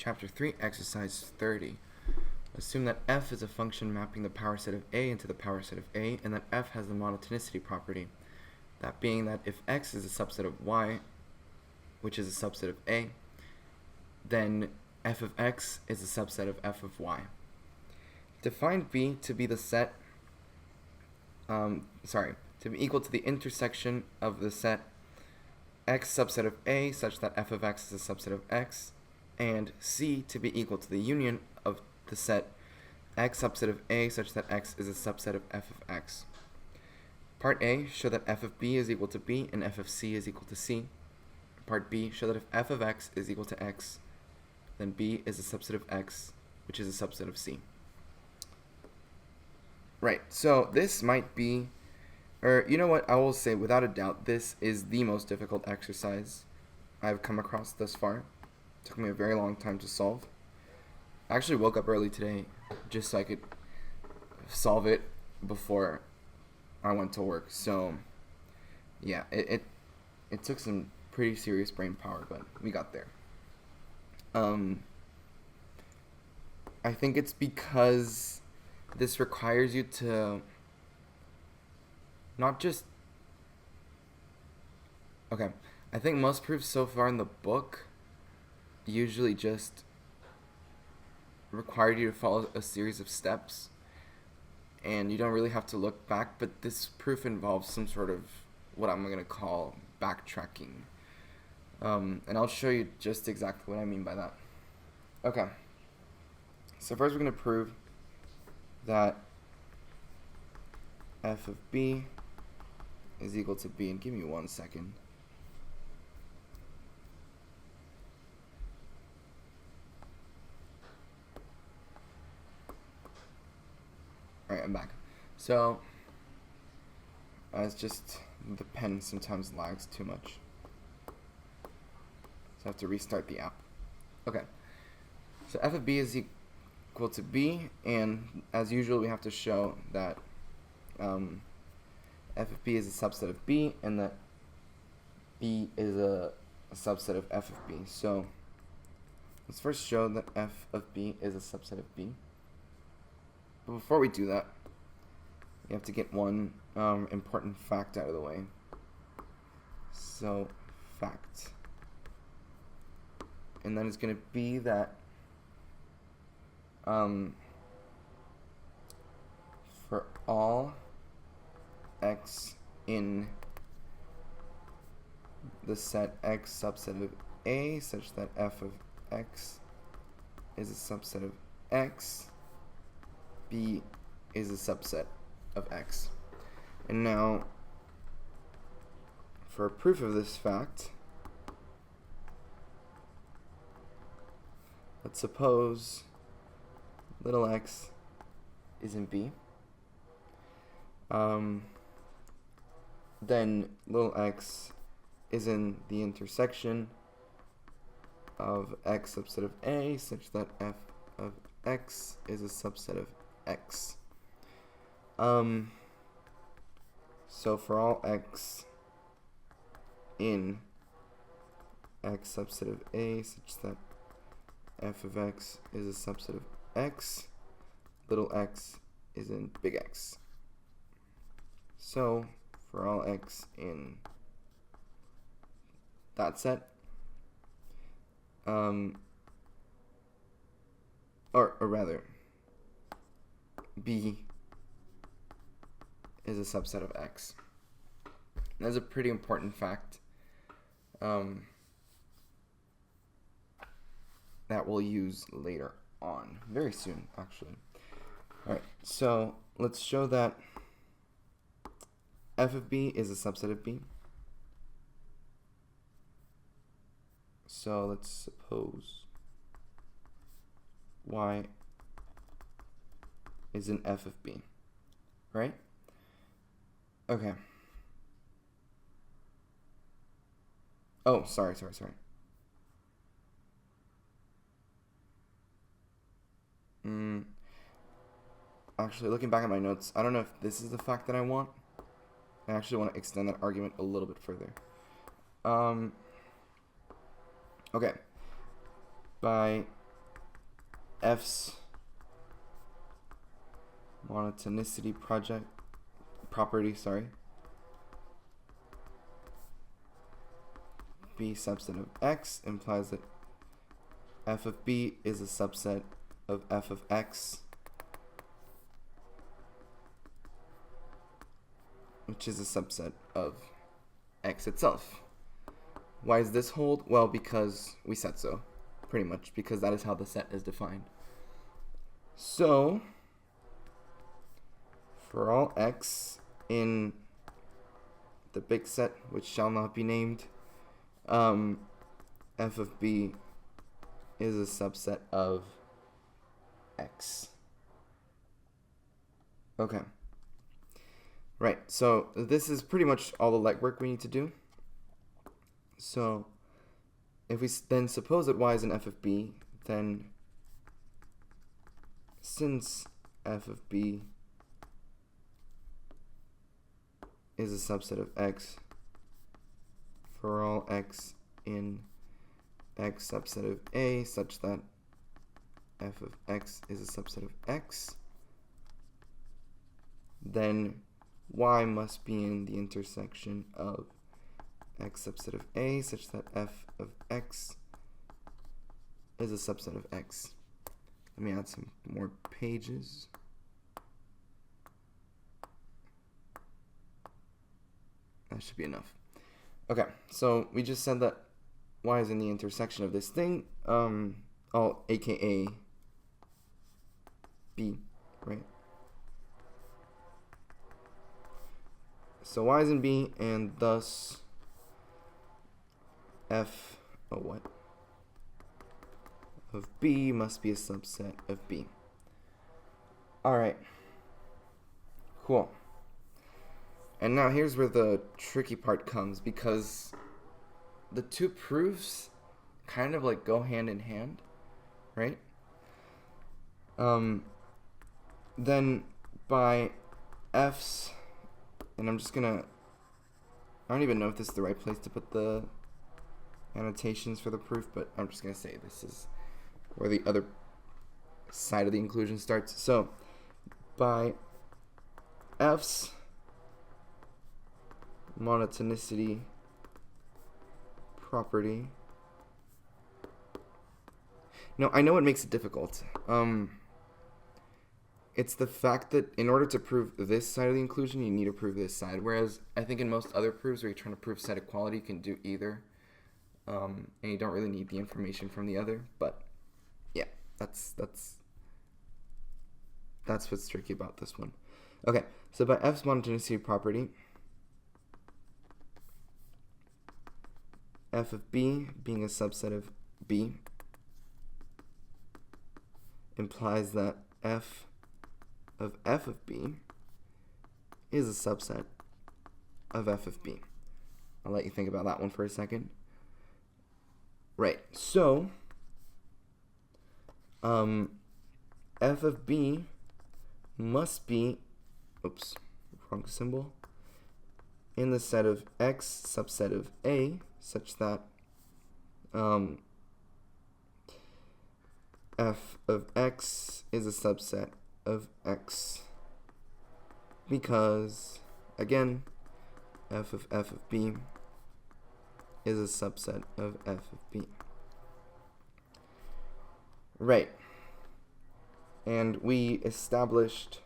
Chapter 3, Exercise 30. Assume that f is a function mapping the power set of A into the power set of A, and that f has the monotonicity property. That being that if x is a subset of y, which is a subset of A, then f of x is a subset of f of y. Define B to be the set, to be equal to the intersection of the set x subset of A such that f of x is a subset of x, and C to be equal to the union of the set x subset of A such that x is a subset of f of x. Part A, show that f of B is equal to B and f of C is equal to C. Part B, show that if f of x is equal to x, then B is a subset of x, which is a subset of C. Right, so this might be, or you know what, I will say without a doubt, this is the most difficult exercise I've come across thus far. It took me a very long time to solve. I actually woke up early today just so I could solve it before I went to work. So yeah, it took some pretty serious brain power, but we got there. I think it's because this requires you to not just... Okay, I think most proofs so far in the book usually just required you to follow a series of steps, and you don't really have to look back, but this proof involves some sort of what I'm going to call backtracking. And I'll show you just exactly what I mean by that. Okay, so first we're going to prove that f of b is equal to b, and give me 1 second. Alright, I'm back. So, it's just the pen sometimes lags too much. So I have to restart the app. Okay, so f of b is equal to b, and as usual we have to show that f of b is a subset of b, and that b is a subset of f of b. So let's first show that f of b is a subset of b. But before we do that, we have to get one important fact out of the way. So, fact. And then it's going to be that for all x in the set x subset of A such that f of x is a subset of x, B is a subset of x. And now, for a proof of this fact, let's suppose little x is in B. Then little x is in the intersection of x subset of A such that f of x is a subset of x. So for all x in x subset of A such that f of x is a subset of x, little x is in big X. So for all x in that set, or rather, B is a subset of x. That's a pretty important fact that we'll use later on, very soon actually. Alright, so let's show that f of b is a subset of b. So let's suppose y is an f of b, right? Okay. Oh, sorry. Actually, looking back at my notes, I don't know if this is the fact that I want. I actually want to extend that argument a little bit further. Okay. By F's monotonicity property, B subset of X implies that f of B is a subset of f of X, which is a subset of X itself. Why does this hold? Well, because we said so, pretty much, because that is how the set is defined. So, for all X in the big set, which shall not be named, f of B is a subset of X. Okay. Right, so this is pretty much all the legwork we need to do. So if we then suppose that y is an f of B, then since f of B is a subset of X for all X in X subset of A such that f of X is a subset of X, then y must be in the intersection of X subset of A such that f of X is a subset of X. Let me add some more pages. That should be enough. Okay, so we just said that y is in the intersection of this thing, aka B, right? So y is in B, and thus f of B must be a subset of B. Alright, cool. And now here's where the tricky part comes, because the two proofs kind of like go hand in hand, right? Then by f's, and I'm just gonna, I don't even know if this is the right place to put the annotations for the proof, but I'm just gonna say this is where the other side of the inclusion starts. So by f's monotonicity property. Now, I know what makes it difficult. It's the fact that in order to prove this side of the inclusion, you need to prove this side. Whereas I think in most other proofs where you're trying to prove set equality, you can do either. And you don't really need the information from the other. But yeah, that's what's tricky about this one. Okay, so by F's monotonicity property, f of B being a subset of B implies that f of B is a subset of f of B. I'll let you think about that one for a second. Right, so f of B must be, oops, wrong symbol, in the set of X subset of A such that f of X is a subset of X, because again f of B is a subset of f of B. Right, and we established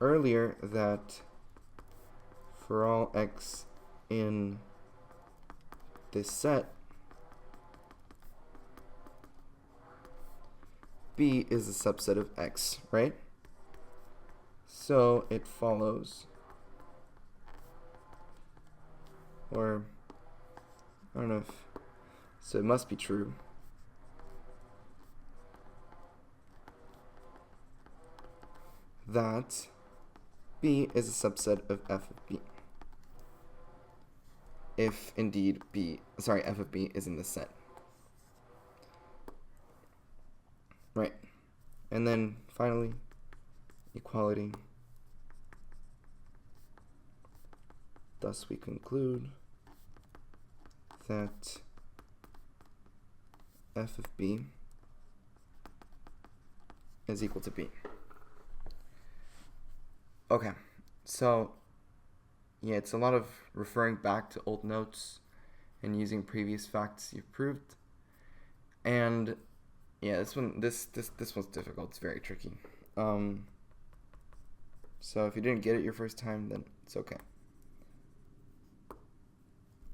earlier that for all X in this set, B is a subset of X, right? So it follows, or I don't know if, so it must be true that B is a subset of f of B, if indeed f of B is in the set. Right. And then finally, equality. Thus we conclude that f of b is equal to b. Okay, so yeah, it's a lot of referring back to old notes and using previous facts you've proved. And yeah, this one's difficult. It's very tricky. So if you didn't get it your first time, then it's okay.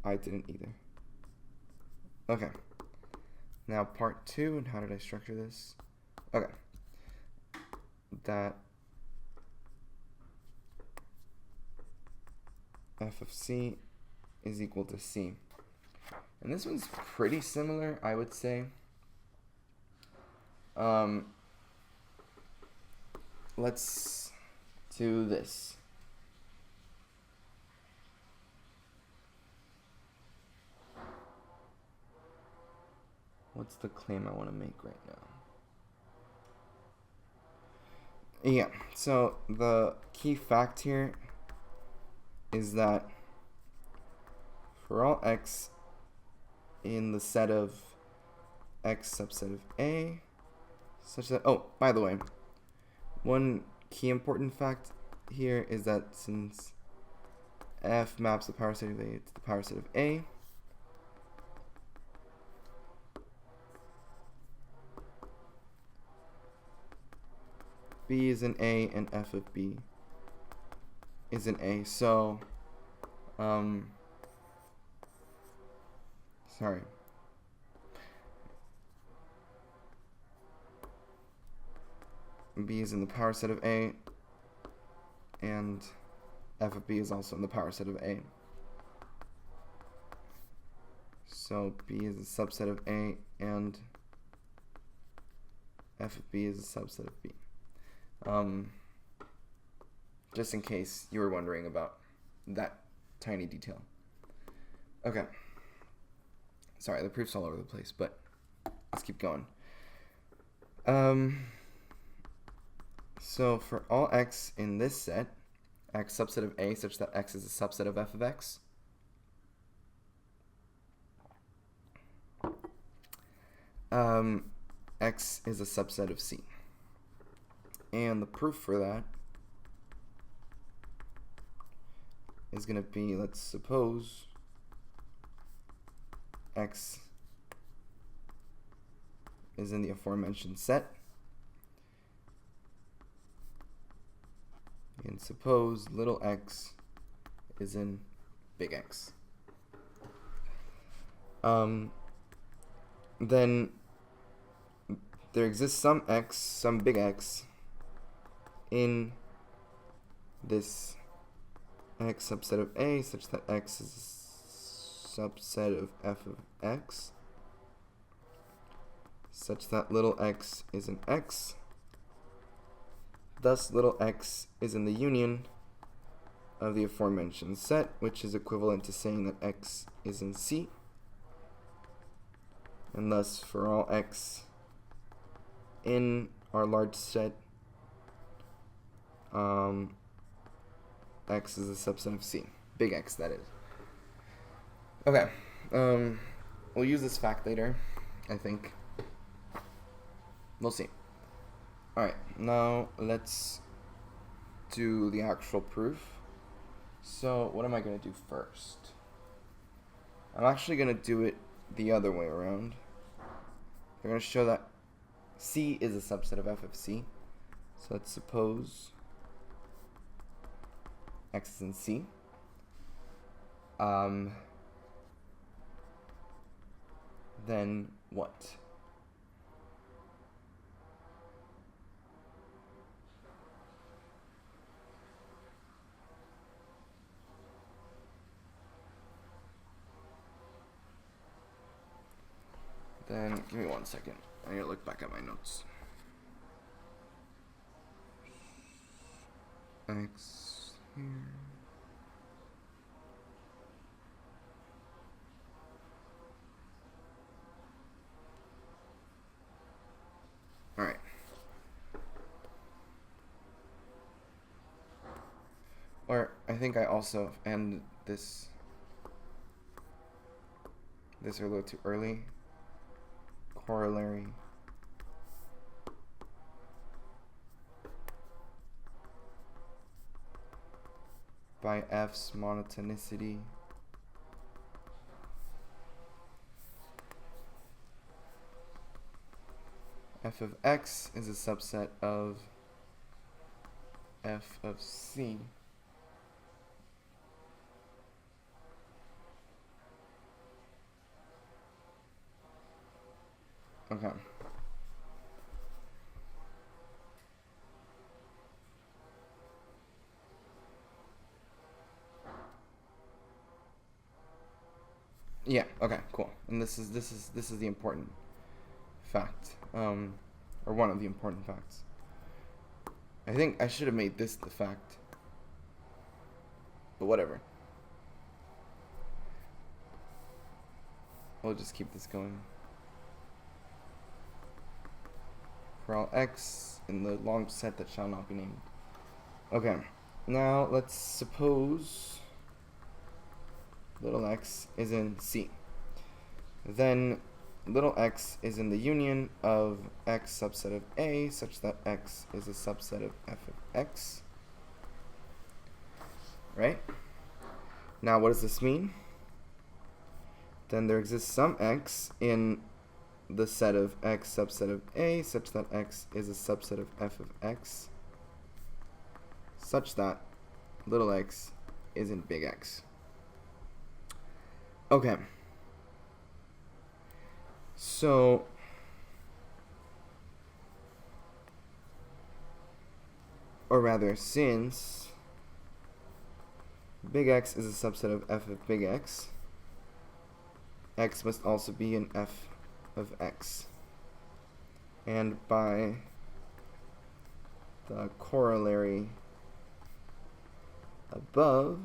I didn't either. Okay. Now part 2, and how did I structure this? Okay. That f of c is equal to c. And this one's pretty similar, I would say. Let's do this. What's the claim I want to make right now? Yeah, so the key fact here is that for all x in the set of x subset of A, such that, oh, by the way, one key important fact here is that since f maps the power set of A to the power set of A, B is in A and f of B is in A. So, sorry. B is in the power set of A, and f of B is also in the power set of A. So B is a subset of A, and f of B is a subset of B. Just in case you were wondering about that tiny detail. Okay. Sorry, the proof's all over the place, but let's keep going. So for all x in this set, x subset of A such that x is a subset of f of x, x is a subset of C. And the proof for that is going to be, let's suppose x is in the aforementioned set, and suppose little x is in big X. Then there exists some x, some big X, in this x subset of A such that x is a subset of f of x, such that little x is in X. Thus, little x is in the union of the aforementioned set, which is equivalent to saying that x is in C. And thus, for all x in our large set, x is a subset of C. Big X, that is. Okay. We'll use this fact later, I think. We'll see. Alright, now let's do the actual proof. So, what am I going to do first? I'm actually going to do it the other way around. I'm going to show that C is a subset of f of C. So let's suppose x is in C. Then what? Then give me 1 second. I need to look back at my notes. X here. Alright. Or I think I also end this a little too early. corollary by F's monotonicity f of x is a subset of f of c okay. Yeah, okay, cool. And this is the important fact. Or one of the important facts. I think I should have made this the fact. But whatever. We'll just keep this going. For all x in the long set that shall not be named. Okay, now let's suppose little x is in C. Then little x is in the union of x subset of A such that x is a subset of f of x. Right? Now what does this mean? Then there exists some x in the set of x subset of A such that x is a subset of f of x such that little x is in big X. Okay. So or rather, since big X is a subset of f of big X, x must also be in f of x. And by the corollary above,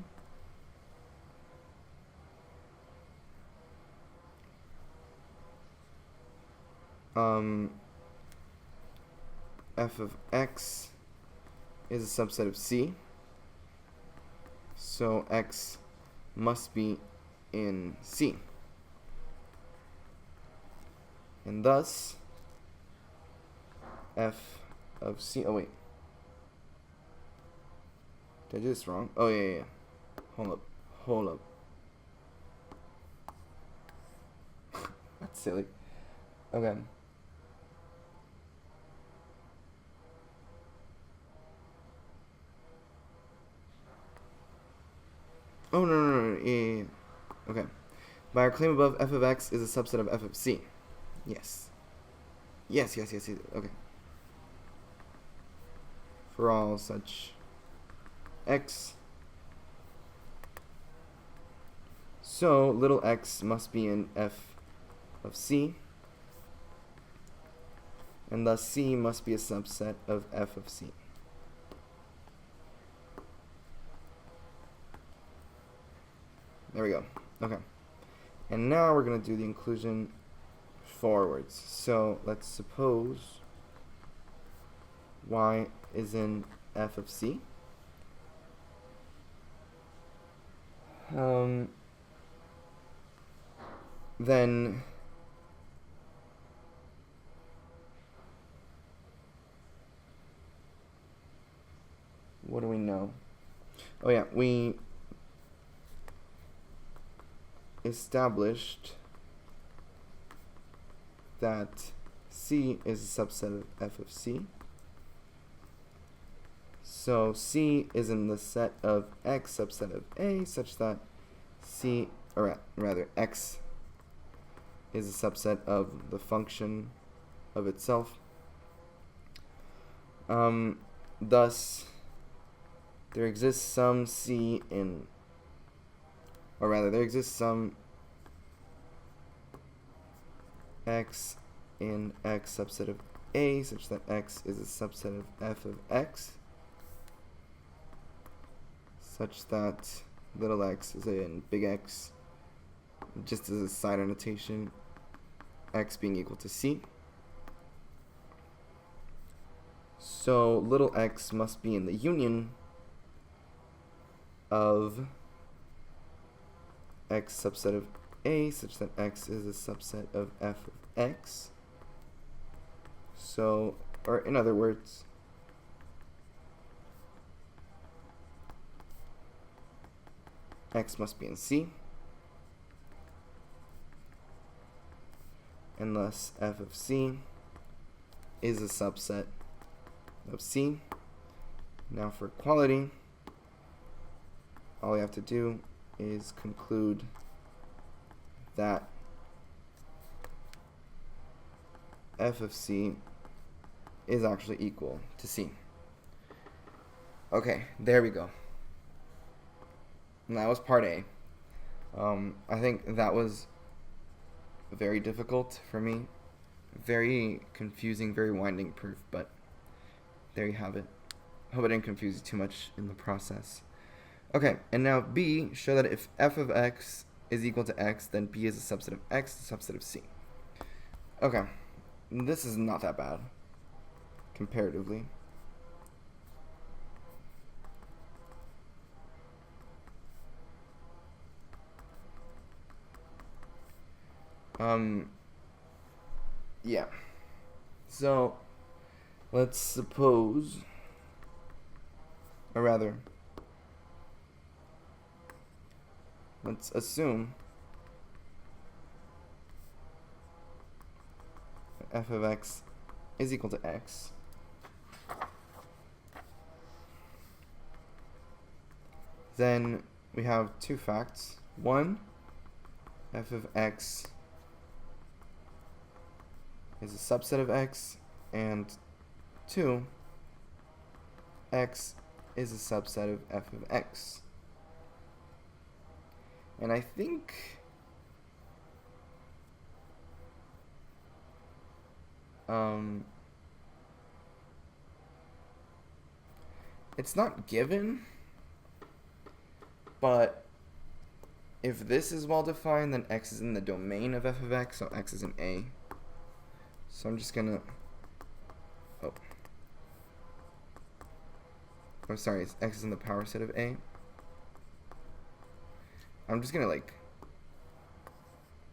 f of x is a subset of C, so x must be in C. And thus, f of C, oh wait, did I do this wrong? Oh yeah, hold up. That's silly. Okay. Oh, no, yeah. Okay. By our claim above, f of x is a subset of f of C. Yes. Yes. Okay. For all such x. So, little x must be in f of C. And thus C must be a subset of f of C. There we go. Okay. And now we're going to do the inclusion forwards. So let's suppose y is in f of C. Then what do we know? Oh yeah, we established that C is a subset of f of C. So C is in the set of x subset of A such that C, or rather x is a subset of the function of itself. Thus, there exists some C in, or rather, there exists some x in x subset of A such that x is a subset of f of x such that little x is in big X, just as a side annotation, x being equal to C. So little x must be in the union of x subset of A such that x is a subset of f of x So, or in other words, x must be in C, and thus f of C is a subset of C. Now for equality, all we have to do is conclude that f of C is actually equal to C. Okay, there we go. And that was part A. I think that was very difficult for me. Very confusing, very winding proof, but there you have it. Hope I didn't confuse you too much in the process. Okay, and now B, show that if f of x is equal to x, then B is a subset of x, a subset of C. Okay, this is not that bad, comparatively. Yeah. So, let's suppose, or rather, let's assume that f of x is equal to x. Then we have two facts. One, f of x is a subset of x, and two, x is a subset of f of x. And I think it's not given, but if this is well defined, then x is in the domain of f of x, so x is in A. So I'm just gonna, I'm sorry, x is in the power set of A. I'm just gonna like,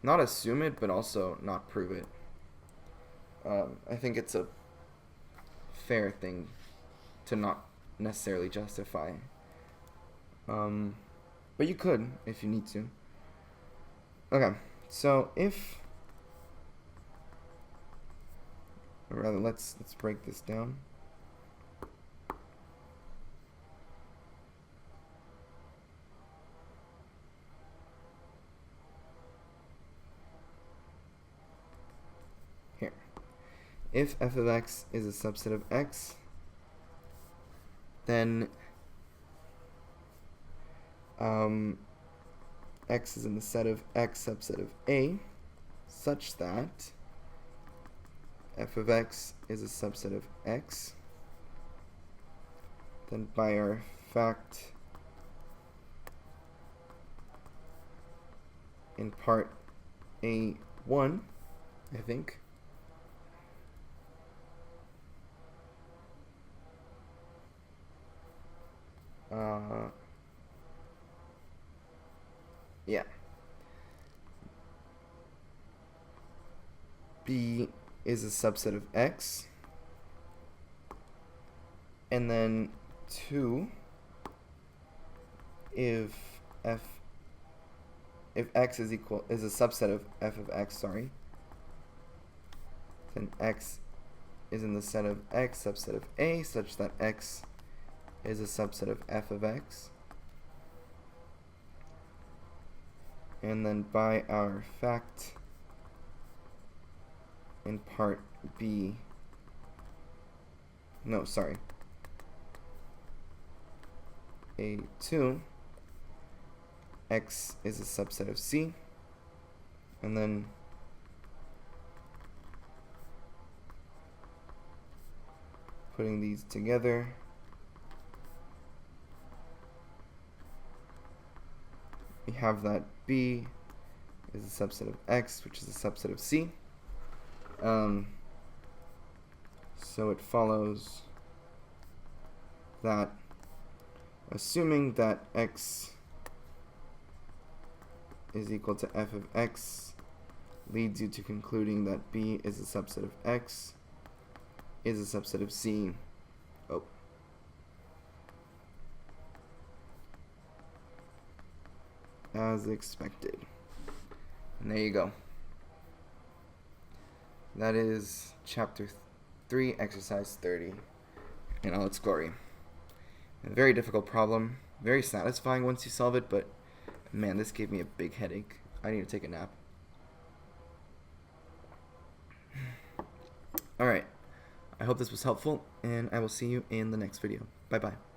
not assume it, but also not prove it. I think it's a fair thing to not necessarily justify. But you could if you need to. Okay, so if, or rather, let's break this down. Here, if f of x is a subset of x, then x is in the set of x subset of A, such that f of x is a subset of x. Then by our fact in part A1, I think, yeah, B is a subset of x, and then 2, if x is a subset of f of x, sorry, then x is in the set of x subset of A, such that x is a subset of f of x. And then by our fact in part B, no, sorry, A2, x is a subset of C, and then putting these together, we have that B is a subset of x, which is a subset of C. So it follows that assuming that x is equal to f of x leads you to concluding that B is a subset of x, is a subset of C. Oh. As expected. And there you go. That is chapter 3, exercise 30 in all its glory. A very difficult problem, very satisfying once you solve it, but man, this gave me a big headache. I need to take a nap. Alright, I hope this was helpful, and I will see you in the next video. Bye-bye.